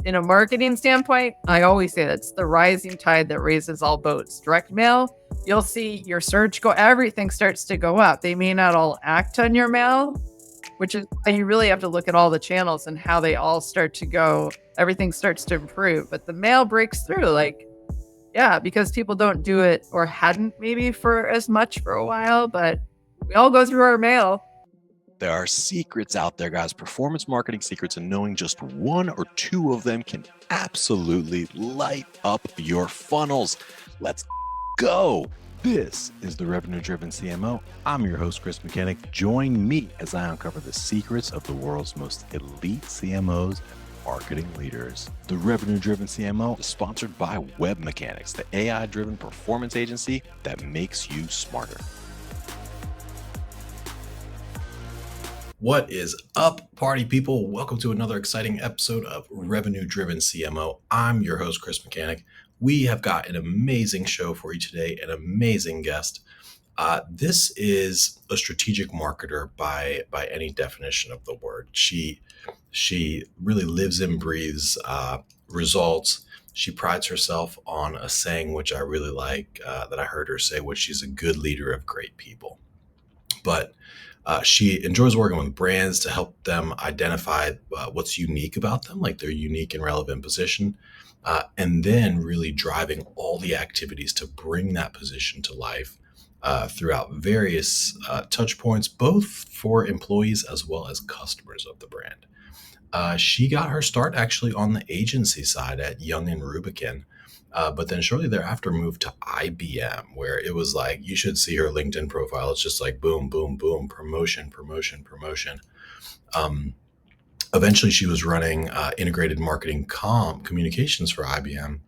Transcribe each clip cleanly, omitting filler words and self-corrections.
in a marketing standpoint, I always say that's the rising tide that raises all boats. Direct mail, you'll see your search go, everything starts to go up. They may not all act on your mail, which is why you really have to look at all the channels and how they all start to go. Everything starts to improve, but the mail breaks through. Like, yeah, because people don't do it or hadn't maybe for as much for a while, but we all go through our mail. There are secrets out there, guys, performance marketing secrets, and knowing just one or two of them can absolutely light up your funnels. Let's go. This is the Revenue Driven CMO. I'm your host, Chris Mechanic. Join me as I uncover the secrets of the world's most elite CMOs, marketing leaders. The Revenue Driven CMO is sponsored by Web Mechanics, the AI-driven performance agency that makes you smarter. What is up, party people? Welcome to another exciting episode of Revenue Driven CMO. I'm your host, Chris Mechanic. We have got an amazing show for you today, an amazing guest. This is a strategic marketer by any definition of the word. She really lives and breathes results. She prides herself on a saying, which I really like, that I heard her say, which she's a good leader of great people. But she enjoys working with brands to help them identify what's unique about them, like their unique and relevant position, and then really driving all the activities to bring that position to life throughout various touch points, both for employees as well as customers of the brand. She got her start actually on the agency side at Young and Rubicon. But then shortly thereafter moved to IBM, where it was like, you should see her LinkedIn profile. It's just like boom, boom, boom, promotion, promotion, promotion. Eventually, she was running integrated marketing communications for IBM,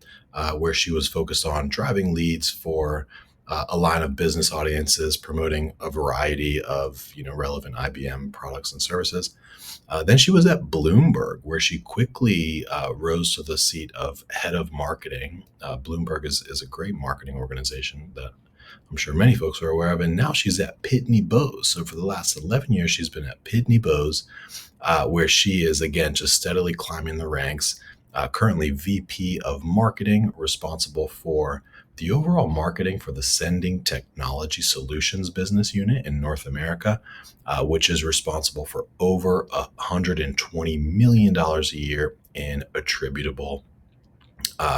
where she was focused on driving leads for a line of business audiences, promoting a variety of relevant IBM products and services. Then she was at Bloomberg, where she quickly rose to the seat of head of marketing. Bloomberg is a great marketing organization that I'm sure many folks are aware of. And now she's at Pitney Bowes. So for the last 11 years, she's been at Pitney Bowes, where she is, again, just steadily climbing the ranks. Currently VP of Marketing, responsible for the overall marketing for the Sending Technology Solutions business unit in North America, which is responsible for over $120 million a year in attributable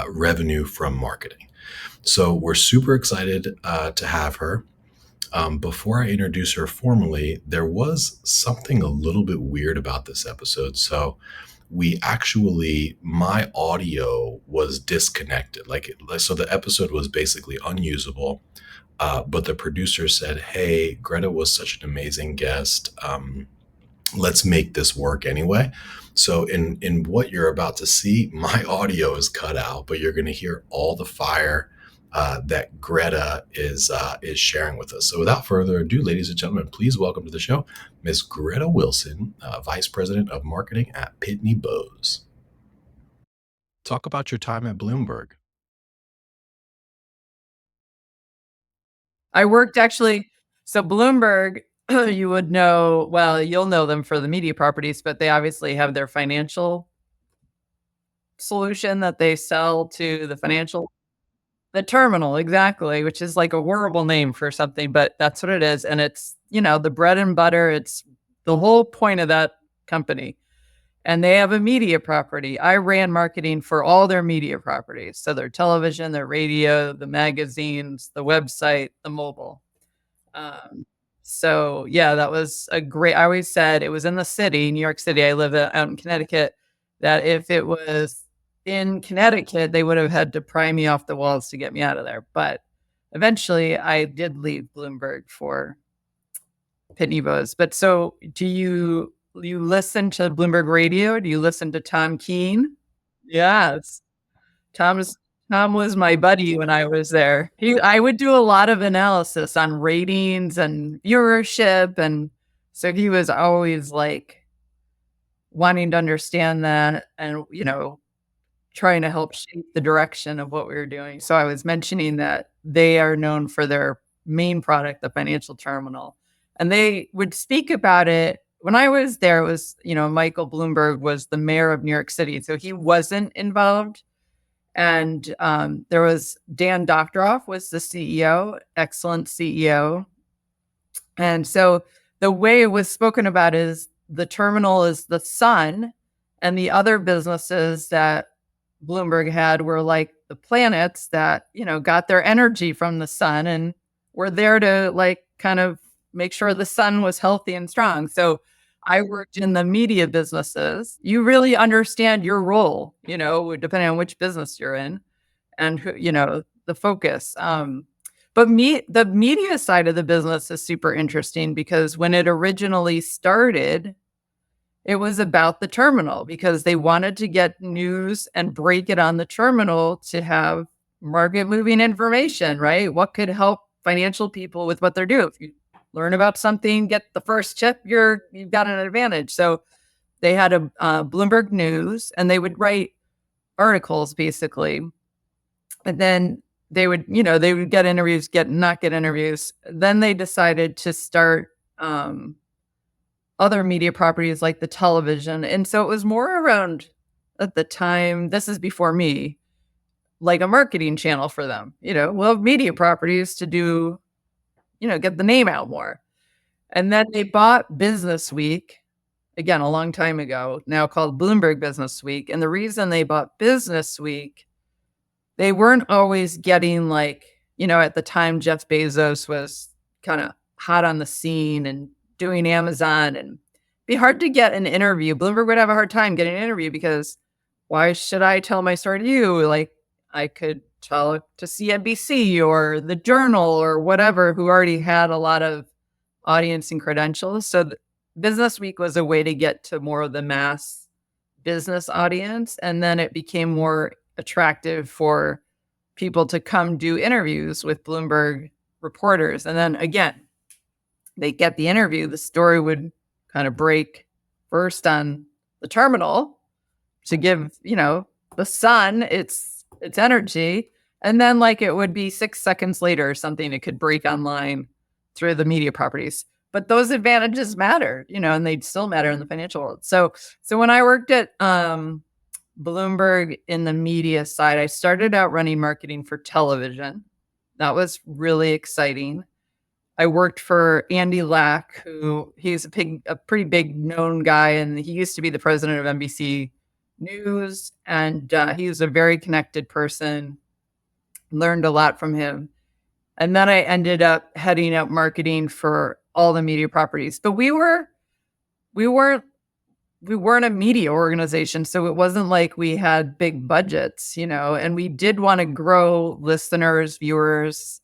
revenue from marketing. So we're super excited to have her. Before I introduce her formally, there was something a little bit weird about this episode. So my audio was disconnected. So the episode was basically unusable. But the producer said, "Hey, Greta was such an amazing guest. Let's make this work anyway." So in what you're about to see, my audio is cut out, but you're going to hear all the fire that Greta is sharing with us. So without further ado, ladies and gentlemen, please welcome to the show, Ms. Greta Wilson, Vice President of Marketing at Pitney Bowes. Talk about your time at Bloomberg. I worked actually, so Bloomberg, you would know, well, you'll know them for the media properties, but they obviously have their financial solution that they sell to the the terminal, exactly, which is like a horrible name for something, but that's what it is. And it's, the bread and butter. It's the whole point of that company. And they have a media property. I ran marketing for all their media properties. So their television, their radio, the magazines, the website, the mobile. So yeah, that was I always said it was in the city, New York City. I live out in Connecticut, that if it was in Connecticut, they would have had to pry me off the walls to get me out of there. But eventually I did leave Bloomberg for Pitney Bowes. But so do you listen to Bloomberg radio? Do you listen to Tom Keene? Yes. Tom was my buddy when I was there. I would do a lot of analysis on ratings and viewership. And so he was always like wanting to understand that and, trying to help shape the direction of what we were doing. So I was mentioning that they are known for their main product, the financial terminal. And they would speak about it when I was there, it was, Michael Bloomberg was the mayor of New York City. So he wasn't involved. And there was Dan Doctoroff was the CEO, excellent CEO. And so the way it was spoken about is the terminal is the sun, and the other businesses that Bloomberg had were like the planets that, got their energy from the sun and were there to like kind of make sure the sun was healthy and strong. So I worked in the media businesses. You really understand your role, depending on which business you're in and who, the focus. But the media side of the business is super interesting because when it originally started, it was about the terminal because they wanted to get news and break it on the terminal to have market moving information, right? What could help financial people with what they're doing? If you learn about something, get the first tip, you've got an advantage. So they had a Bloomberg News, and they would write articles basically, and then they would get interviews, not get interviews. Then they decided to start other media properties like the television. And so it was more around, at the time, this is before me, like a marketing channel for them. We'll have media properties to do, get the name out more. And then they bought Business Week, again, a long time ago, now called Bloomberg Business Week. And the reason they bought Business Week, they weren't always getting like, at the time, Jeff Bezos was kind of hot on the scene and doing Amazon, and be hard to get an interview. Bloomberg would have a hard time getting an interview because why should I tell my story to you? Like I could tell it to CNBC or the Journal or whatever, who already had a lot of audience and credentials. So Business Week was a way to get to more of the mass business audience. And then it became more attractive for people to come do interviews with Bloomberg reporters. And then again, they get the interview, the story would kind of break first on the terminal to give, the sun its energy. And then like it would be 6 seconds later or something, it could break online through the media properties. But those advantages matter, and they'd still matter in the financial world. So when I worked at Bloomberg in the media side, I started out running marketing for television. That was really exciting. I worked for Andy Lack, who he's a pretty big known guy, and he used to be the president of NBC News, and he was a very connected person. Learned a lot from him. And then I ended up heading up marketing for all the media properties. But we weren't a media organization, so it wasn't like we had big budgets, and we did want to grow listeners, viewers,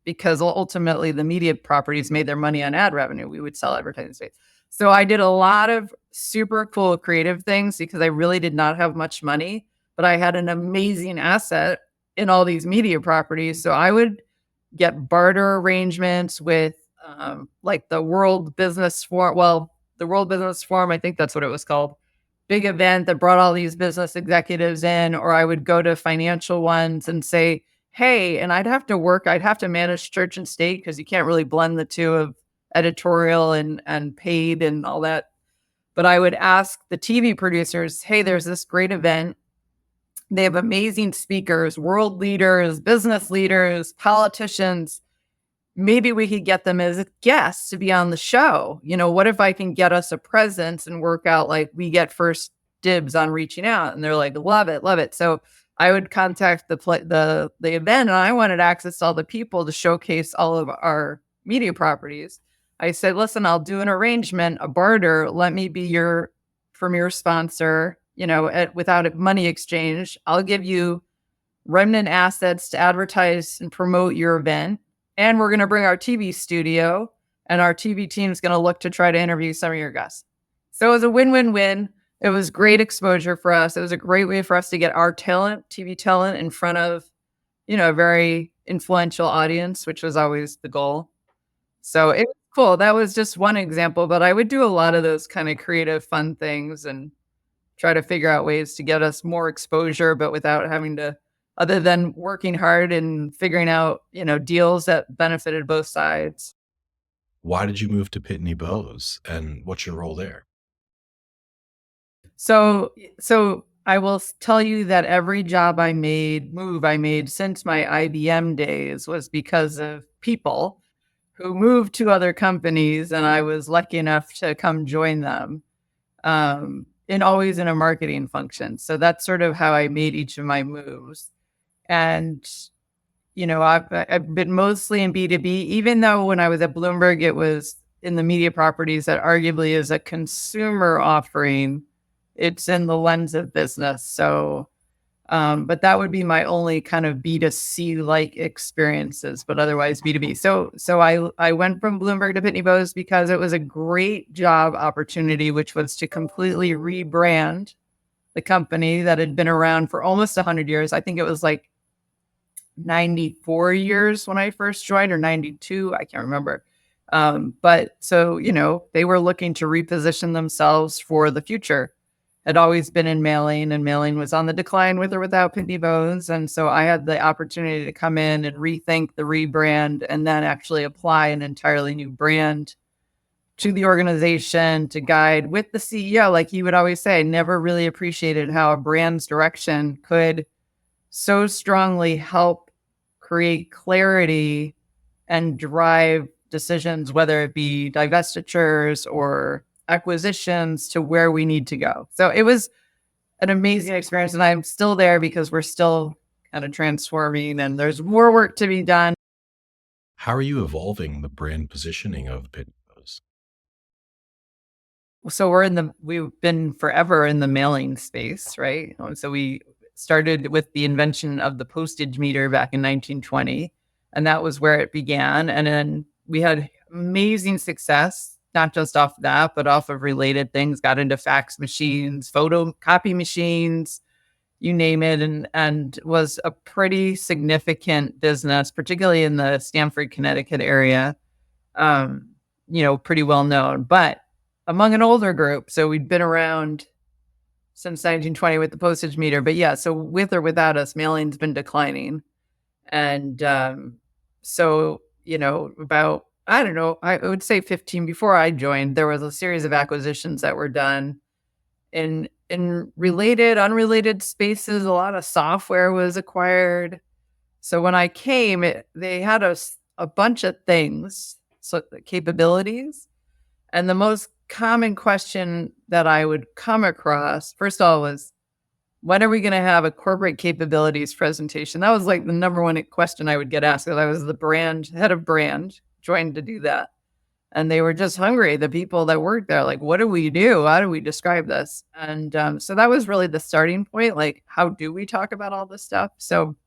because ultimately the media properties made their money on ad revenue. We would sell advertising space. So I did a lot of super cool creative things because I really did not have much money, but I had an amazing asset in all these media properties. So I would get barter arrangements with like the World Business Forum. Well, the World Business Forum, I think that's what it was called. Big event that brought all these business executives in, or I would go to financial ones and say, hey, and I'd have to manage church and state because you can't really blend the two of editorial and paid and all that. But I would ask the TV producers, hey, there's this great event. They have amazing speakers, world leaders, business leaders, politicians. Maybe we could get them as guests to be on the show. What if I can get us a presence and work out like we get first dibs on reaching out? And they're like, love it, love it. So I would contact the event, and I wanted access to all the people to showcase all of our media properties. I said, listen, I'll do an arrangement, a barter. Let me be your premier sponsor, without a money exchange. I'll give you remnant assets to advertise and promote your event. And we're going to bring our TV studio, and our TV team is going to look to try to interview some of your guests. So it was a win-win-win. It was great exposure for us. It was a great way for us to get our talent, TV talent, in front of, a very influential audience, which was always the goal. So it was cool. That was just one example, but I would do a lot of those kind of creative, fun things and try to figure out ways to get us more exposure, but without having to, other than working hard and figuring out, deals that benefited both sides. Why did you move to Pitney Bowes, and what's your role there? So I will tell you that every move I made since my IBM days was because of people who moved to other companies, and I was lucky enough to come join them, and always in a marketing function. So that's sort of how I made each of my moves. And I've been mostly in B2B, even though when I was at Bloomberg, it was in the media properties that arguably is a consumer offering. It's in the lens of business. So, but that would be my only kind of B2C like experiences, but otherwise B2B. So I went from Bloomberg to Pitney Bowes because it was a great job opportunity, which was to completely rebrand the company that had been around for almost 100 years. I think it was like 94 years when I first joined, or 92, I can't remember. But so, they were looking to reposition themselves for the future. Had always been in mailing, and mailing was on the decline with or without Pitney Bowes. And so I had the opportunity to come in and rethink the rebrand and then actually apply an entirely new brand to the organization to guide with the CEO. Like he would always say, never really appreciated how a brand's direction could so strongly help create clarity and drive decisions, whether it be divestitures or acquisitions, to where we need to go. So it was an amazing experience. And I'm still there because we're still kind of transforming and there's more work to be done. How are you evolving the brand positioning of Pitney Bowes? So we've been forever in the mailing space, right? So we started with the invention of the postage meter back in 1920, and that was where it began. And then we had amazing success, not just off that, but off of related things, got into fax machines, photocopy machines, you name it, and was a pretty significant business, particularly in the Stamford, Connecticut area. Pretty well known, but among an older group. So we'd been around since 1920 with the postage meter. But yeah, so with or without us, mailing's been declining. And about, I don't know, I would say 15 before I joined, there was a series of acquisitions that were done in related, unrelated spaces. A lot of software was acquired. So when I came, they had a bunch of things, so capabilities. And the most common question that I would come across, first of all, was, when are we going to have a corporate capabilities presentation? That was like the number one question I would get asked, because I was the head of brand, joined to do that. And they were just hungry. The people that worked there, like, what do we do? How do we describe this? And so that was really the starting point. Like, how do we talk about all this stuff? So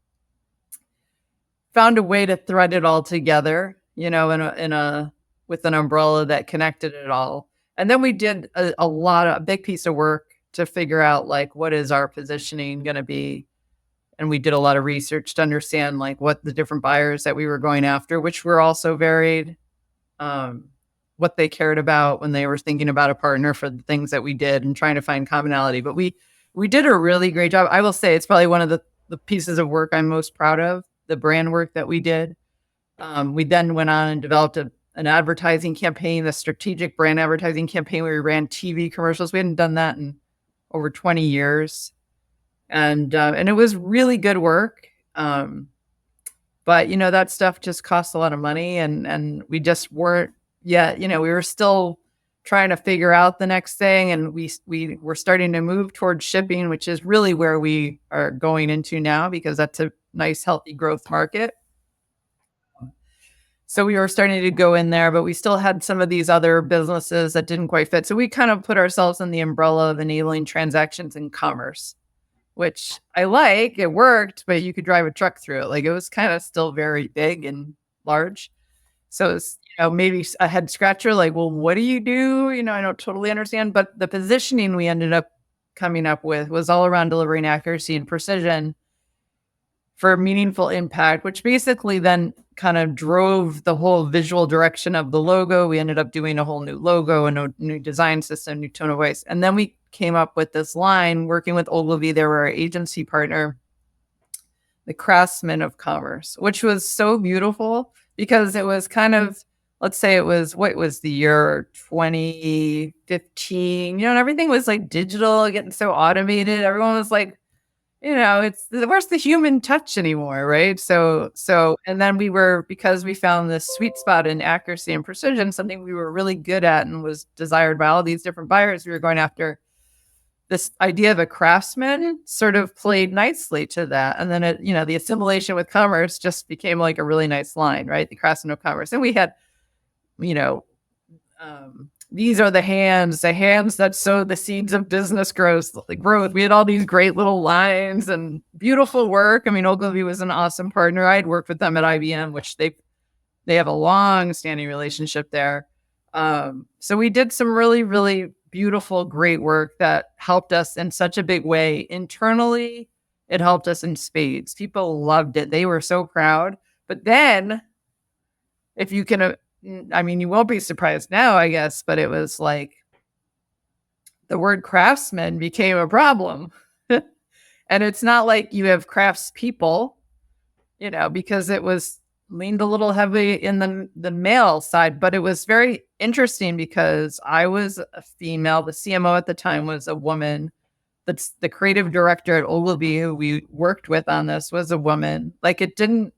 found a way to thread it all together, with an umbrella that connected it all. And then we did a big piece of work to figure out, like, what is our positioning going to be? And we did a lot of research to understand, like, what the different buyers that we were going after, which were also varied, what they cared about when they were thinking about a partner for the things that we did, and trying to find commonality. But we did a really great job. I will say it's probably one of the pieces of work I'm most proud of, the brand work that we did. We then went on and developed an advertising campaign, the strategic brand advertising campaign, where we ran TV commercials. We hadn't done that in over 20 years. And it was really good work. But that stuff just costs a lot of money, and we just weren't yet, we were still trying to figure out the next thing. And we were starting to move towards shipping, which is really where we are going into now, because that's a nice, healthy growth market. So we were starting to go in there, but we still had some of these other businesses that didn't quite fit. So we kind of put ourselves in the umbrella of enabling transactions in commerce, which I like. It worked, but you could drive a truck through it. Like, it was kind of still very big and large. So it's, maybe a head scratcher, like, well, what do you do? I don't totally understand. But the positioning we ended up coming up with was all around delivering accuracy and precision for meaningful impact, which basically then kind of drove the whole visual direction of the logo. We ended up doing a whole new logo and a new design system, new tone of voice. And then we came up with this line, working with Ogilvy. They were our agency partner, the craftsman of commerce, which was so beautiful, because it was kind of let's say it was, what was the year 2015, and everything was like digital, getting so automated. Everyone was like, it's where's the human touch anymore, right? And then because we found this sweet spot in accuracy and precision, something we were really good at and was desired by all these different buyers, we were going after this idea of a craftsman sort of played nicely to that. And then the assimilation with commerce just became like a really nice line, right? The craftsman of commerce. And we had, you know, these are the hands that sow the seeds of business growth. We had all these great little lines and beautiful work. I mean, Ogilvy was an awesome partner. I'd worked with them at IBM, which they have a long-standing relationship there. So we did some really, really beautiful, great work that helped us in such a big way. Internally, it helped us in spades. People loved it. They were so proud. But then, if you can, you won't be surprised now, I guess, but it was like the word craftsman became a problem. And it's not like you have craftspeople, because it was leaned a little heavy in the male side, but it was very interesting because I was a female. The CMO at the time was a woman. That's the creative director at Ogilvy, who we worked with on this, was a woman. Like, it didn't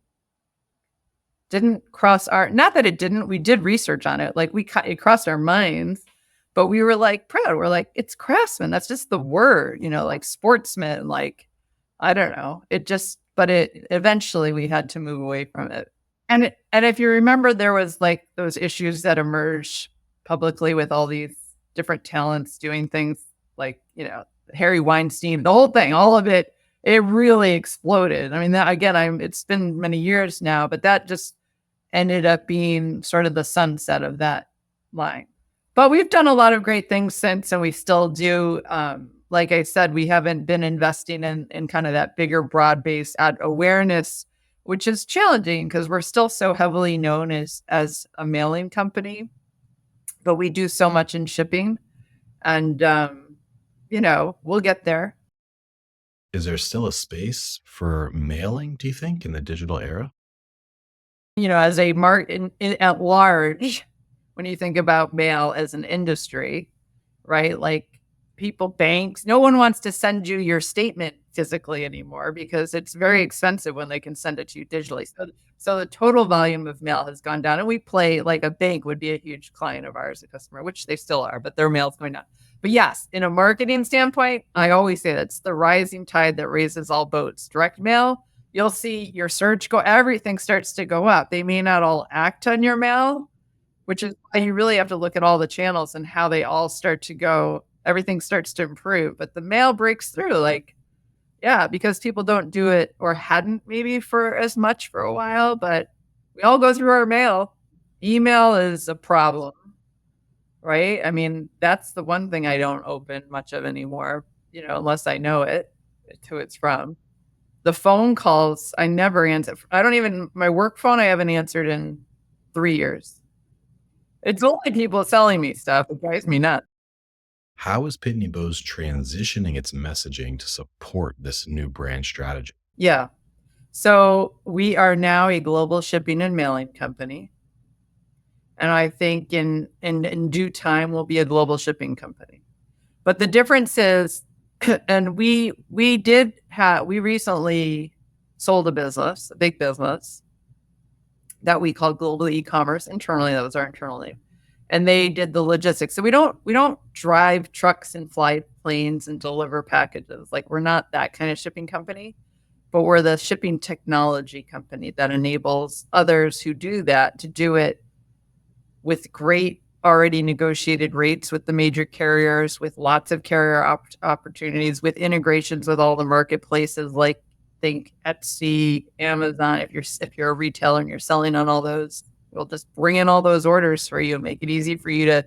cross not that it didn't, we did research on it. Like, it crossed our minds, but we were like proud. We're like, it's craftsman. That's just the word, like sportsman, like, I don't know. But eventually we had to move away from it. And if you remember, there was like those issues that emerged publicly with all these different talents doing things like, Harry Weinstein, the whole thing, all of it, it really exploded. I mean, that, again, it's been many years now, but that just ended up being sort of the sunset of that line. But we've done a lot of great things since, and we still do. Like I said, we haven't been investing in kind of that bigger, broad-based ad awareness, which is challenging because we're still so heavily known as a mailing company, but we do so much in shipping, and we'll get there. Is there still a space for mailing, do you think, in the digital era? As a market at large, when you think about mail as an industry, right? Like, banks, no one wants to send you your statement physically anymore because it's very expensive when they can send it to you digitally. So the total volume of mail has gone down, and we play like a bank would be a huge client of ours, a customer, which they still are, but their mail's going down. But yes, in a marketing standpoint, I always say that's the rising tide that raises all boats. Direct mail, you'll see your search everything starts to go up. They may not all act on your mail, which is why you really have to look at all the channels and how they all start to go. Everything starts to improve, but the mail breaks through, because people don't do it or hadn't maybe for as much for a while, but we all go through our mail. Email is a problem, right? I mean, that's the one thing I don't open much of anymore, unless I know who it's from. The phone calls, I never answer. My work phone, I haven't answered in 3 years. It's only people selling me stuff. It drives me nuts. How is Pitney Bowes transitioning its messaging to support this new brand strategy? Yeah. So we are now a global shipping and mailing company. And I think in due time, we'll be a global shipping company. But the difference is, and we recently sold a big business that we called Global E-commerce internally. That was our internal name. And they did the logistics. So we don't drive trucks and fly planes and deliver packages. Like, we're not that kind of shipping company, but we're the shipping technology company that enables others who do that to do it with great already negotiated rates with the major carriers, with lots of carrier opportunities, with integrations with all the marketplaces, like think Etsy, Amazon. If you're a retailer and you're selling on all those, we'll just bring in all those orders for you, make it easy for you to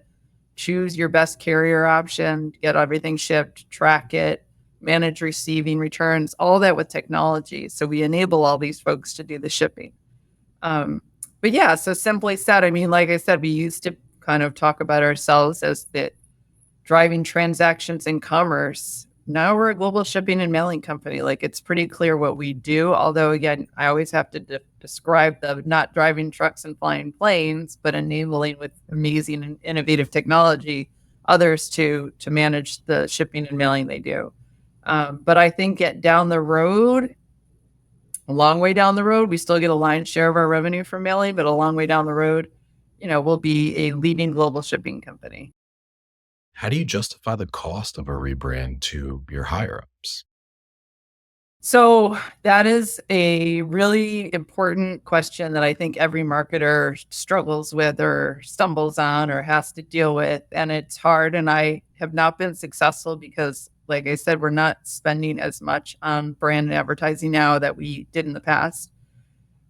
choose your best carrier option, get everything shipped, track it, manage receiving, returns, all that with technology. So we enable all these folks to do the shipping. But yeah, so simply said, I mean, like I said, we used to kind of talk about ourselves as the driving transactions in commerce. now we're a global shipping and mailing company. Like, it's pretty clear what we do. Although, again, I always have to describe the not driving trucks and flying planes, but enabling with amazing and innovative technology others to manage the shipping and mailing they do. But I think down the road, a long way down the road, we still get a lion's share of our revenue from mailing, but a long way down the road, we'll be a leading global shipping company. How do you justify the cost of a rebrand to your higher ups? So that is a really important question that I think every marketer struggles with or stumbles on or has to deal with. And it's hard. And I have not been successful because, like I said, we're not spending as much on brand and advertising now that we did in the past.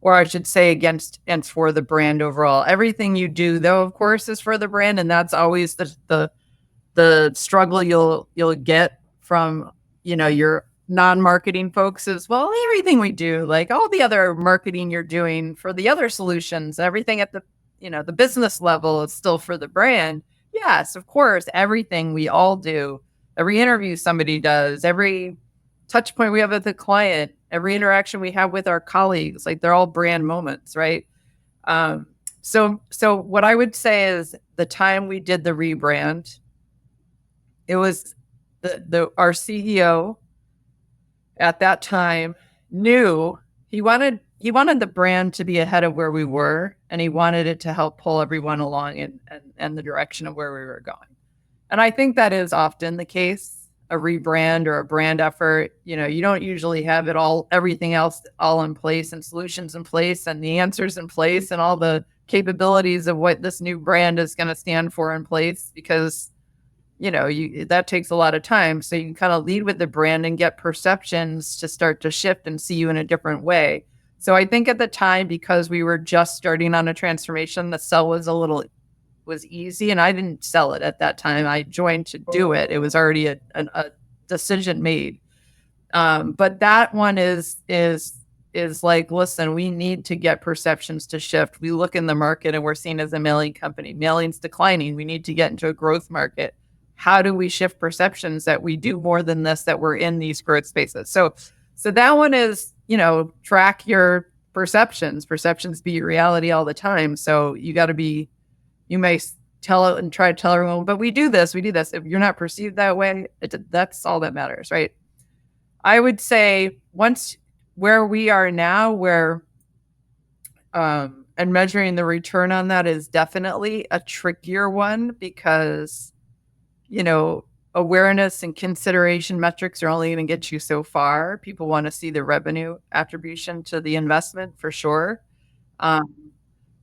Or I should say against and for the brand overall. Everything you do, though, of course, is for the brand. And that's always the struggle you'll get from, your non-marketing folks is, well, everything we do, like all the other marketing you're doing for the other solutions, everything at the business level is still for the brand. Yes, of course, everything we all do, every interview somebody does, every touch point we have with the client, every interaction we have with our colleagues, like they're all brand moments, right? So what I would say is the time we did the rebrand, it was our CEO at that time knew he wanted the brand to be ahead of where we were, and he wanted it to help pull everyone along in the direction of where we were going. And I think that is often the case. A rebrand or a brand effort, you don't usually have everything else all in place and solutions in place and the answers in place and all the capabilities of what this new brand is going to stand for in place, because that takes a lot of time. So you can kind of lead with the brand and get perceptions to start to shift and see you in a different way. So I think at the time, because we were just starting on a transformation, the sell was easy, and I didn't sell it at that time. I joined to do it. It was already a decision made. But that one is like, listen, we need to get perceptions to shift. We look in the market and we're seen as a mailing company. Mailing's declining. We need to get into a growth market. How do we shift perceptions that we do more than this, that we're in these growth spaces? So that one is, track your perceptions. Perceptions beat reality all the time. So you may tell it and try to tell everyone, but we do this. If you're not perceived that way, that's all that matters, right? I would say once where we are now, and measuring the return on that is definitely a trickier one, because awareness and consideration metrics are only going to get you so far. People want to see the revenue attribution to the investment for sure.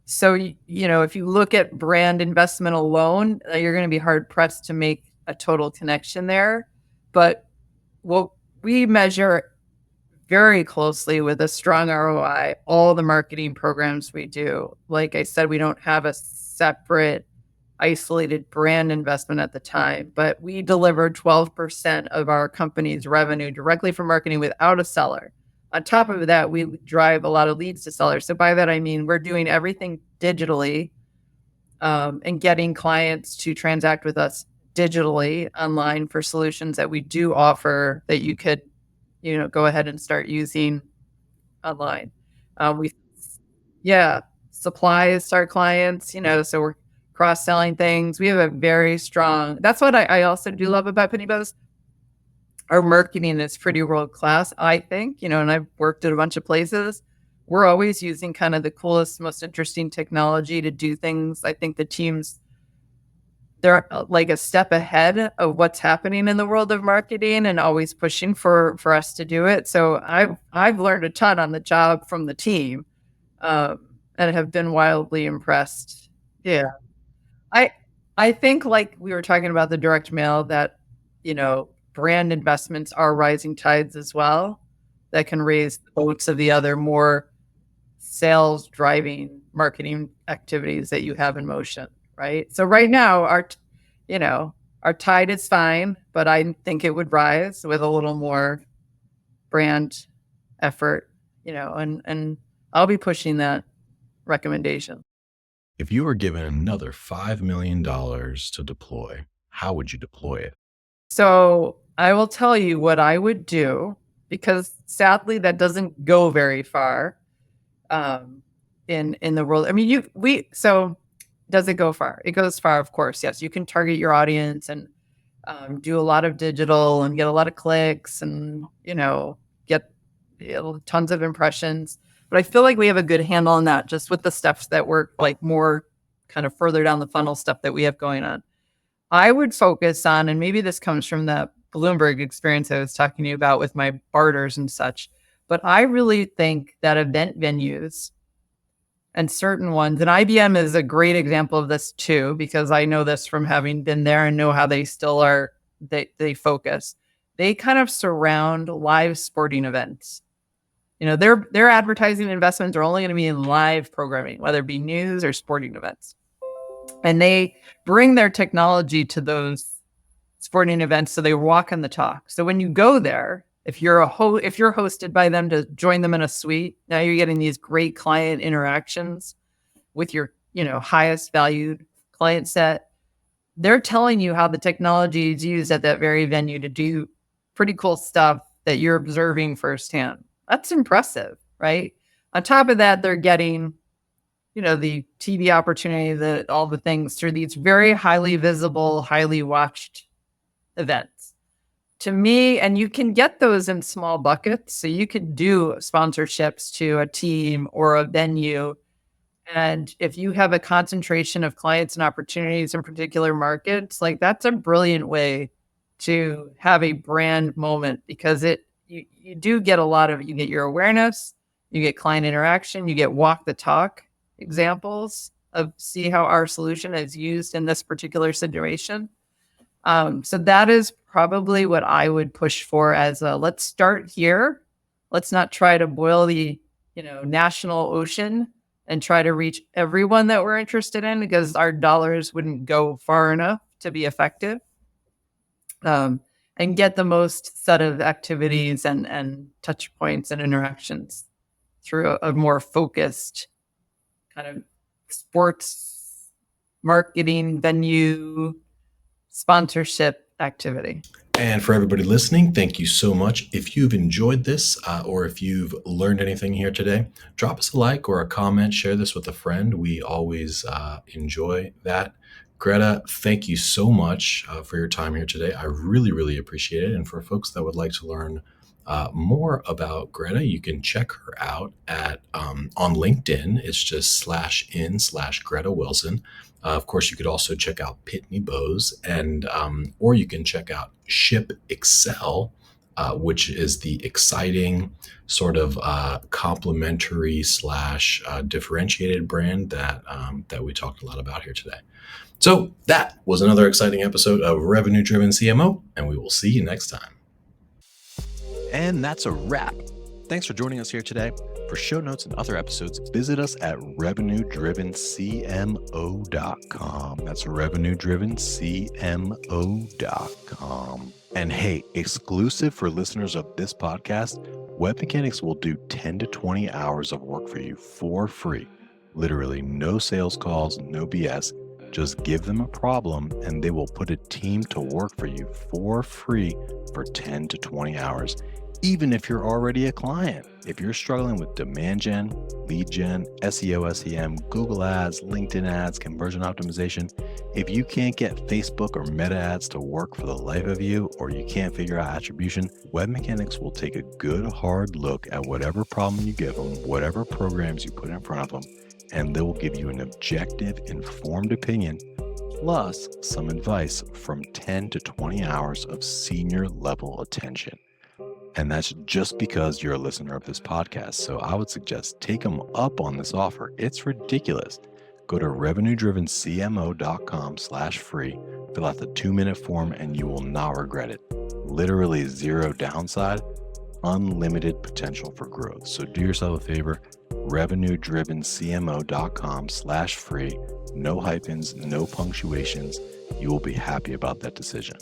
So, if you look at brand investment alone, you're going to be hard pressed to make a total connection there. But we measure very closely with a strong ROI all the marketing programs we do. Like I said, we don't have a separate isolated brand investment at the time, but we delivered 12% of our company's revenue directly from marketing without a seller. On top of that, we drive a lot of leads to sellers. So by that, I mean, we're doing everything digitally, and getting clients to transact with us digitally online for solutions that we do offer that you could, go ahead and start using online. Supplies to our clients, so we're cross-selling things. We have a very strong, that's what I also do love about Pitney Bowes. Our marketing is pretty world-class, I think, and I've worked at a bunch of places. We're always using kind of the coolest, most interesting technology to do things. I think the teams, they're like a step ahead of what's happening in the world of marketing and always pushing for us to do it. So I've learned a ton on the job from the team, and have been wildly impressed. Yeah. I think, like we were talking about the direct mail, that, brand investments are rising tides as well, that can raise the boats of the other more sales driving marketing activities that you have in motion, right? So right now our tide is fine, but I think it would rise with a little more brand effort, and I'll be pushing that recommendation. If you were given another $5 million to deploy, how would you deploy it? So I will tell you what I would do, because sadly that doesn't go very far in the world. I mean, so does it go far? It goes far, of course. Yes, you can target your audience and do a lot of digital and get a lot of clicks and, get tons of impressions. But I feel like we have a good handle on that just with the steps that work, like more kind of further down the funnel stuff that we have going on. I would focus on, and maybe this comes from that Bloomberg experience I was talking to you about with my barters and such, but I really think that event venues and certain ones, and IBM is a great example of this too, because I know this from having been there and know how they still are, they focus. They kind of surround live sporting events. Their advertising investments are only going to be in live programming, whether it be news or sporting events. And they bring their technology to those sporting events, so they walk on the talk. So when you go there, if you're hosted by them to join them in a suite, now you're getting these great client interactions with your, highest valued client set. They're telling you how the technology is used at that very venue to do pretty cool stuff that you're observing firsthand. That's impressive, right? On top of that, they're getting, the TV opportunity, all the things through these very highly visible, highly watched events. To me, and you can get those in small buckets. So you could do sponsorships to a team or a venue. And if you have a concentration of clients and opportunities in particular markets, like that's a brilliant way to have a brand moment, because you do get you get your awareness, you get client interaction, you get walk the talk examples of see how our solution is used in this particular situation. So that is probably what I would push for as let's start here. Let's not try to boil the, national ocean and try to reach everyone that we're interested in, because our dollars wouldn't go far enough to be effective. And get the most set of activities and touch points and interactions through a more focused kind of sports marketing venue sponsorship activity. And for everybody listening, thank you so much. If you've enjoyed this or if you've learned anything here today, drop us a like or a comment, share this with a friend. We always enjoy that. Greta, thank you so much for your time here today. I really, really appreciate it. And for folks that would like to learn more about Greta, you can check her out at on LinkedIn. It's just /in/Greta Wilson. Of course, you could also check out Pitney Bowes, and or you can check out Ship Excel, which is the exciting sort of complementary / differentiated brand that we talked a lot about here today. So that was another exciting episode of Revenue Driven CMO, and we will see you next time. And that's a wrap. Thanks for joining us here today. For show notes and other episodes, visit us at revenuedrivencmo.com. That's revenuedrivencmo.com. And hey, exclusive for listeners of this podcast, Web Mechanics will do 10 to 20 hours of work for you for free. Literally no sales calls, no BS. Just give them a problem and they will put a team to work for you for free for 10 to 20 hours. Even if you're already a client, if you're struggling with demand gen, lead gen, SEO, SEM, Google ads, LinkedIn ads, conversion optimization, if you can't get Facebook or Meta ads to work for the life of you, or you can't figure out attribution, Web Mechanics will take a good hard look at whatever problem you give them, whatever programs you put in front of them, and they will give you an objective, informed opinion, plus some advice from 10 to 20 hours of senior level attention. And that's just because you're a listener of this podcast. So I would suggest take them up on this offer. It's ridiculous. Go to revenuedrivencmo.com/free, fill out the 2-minute form, and you will not regret it. Literally zero downside, unlimited potential for growth. So do yourself a favor, revenuedrivencmo.com/free, no hyphens, no punctuations. You will be happy about that decision.